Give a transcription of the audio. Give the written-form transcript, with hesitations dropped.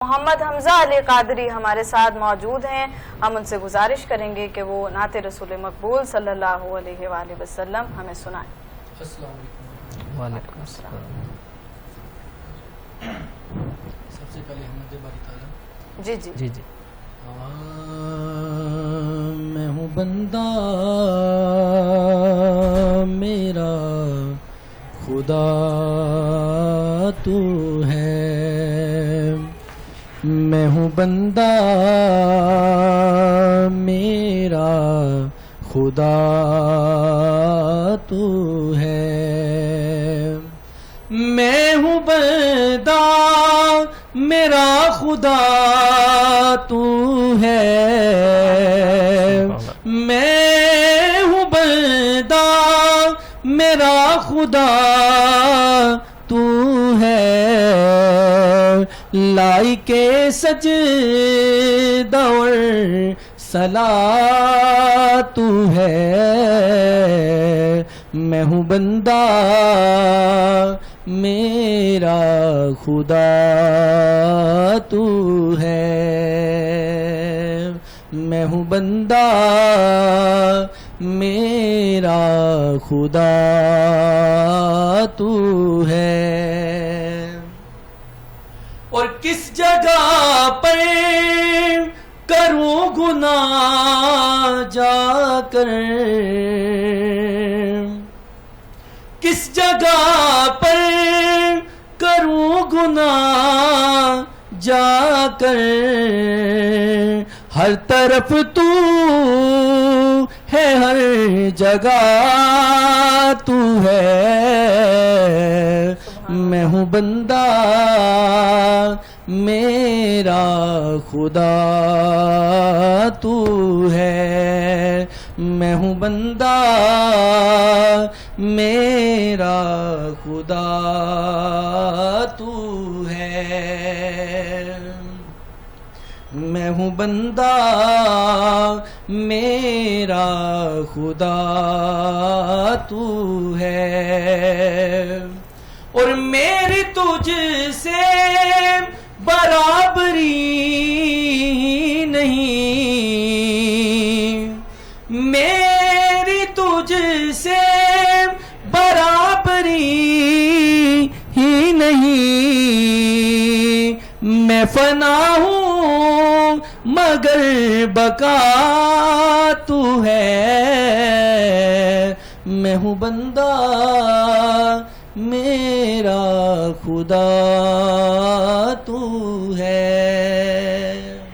محمد حمزہ علی قادری ہمارے ساتھ موجود ہیں. ہم ان سے گزارش کریں گے کہ وہ نعت رسول مقبول صلی اللہ علیہ وآلہ وسلم ہمیں سنائیں. السلام علیکم. وعلیکم السلام. سب سے پہلے حمد باری تعالیٰ. جی جی جی جی. میں ہوں بندہ میرا خدا تو ہے. میں ہوں بندہ میرا خدا تو ہے. میں ہوں بندہ میرا خدا تو ہے. میں ہوں بندہ میرا خدا تو ہے. لائی کے سجدہ اور صلاۃ تو ہے. میں ہوں بندہ میرا خدا تو ہے. میں ہوں بندہ میرا خدا تو ہے. اور کس جگہ پر کروں گناہ جا کر, کس جگہ پر کروں گناہ جا کر. ہر طرف تو ہے ہر جگہ تو ہے. میں ہوں بندہ میرا خدا تو ہے. میں ہوں بندہ میرا خدا تو ہے. میں ہوں بندہ میرا خدا تو ہے. اور میری تجھ سے برابری نہیں. میری تجھ سے برابری ہی نہیں. میں فنا ہوں مگر بقا تو ہے. میں ہوں بندہ میرا خدا تو ہے.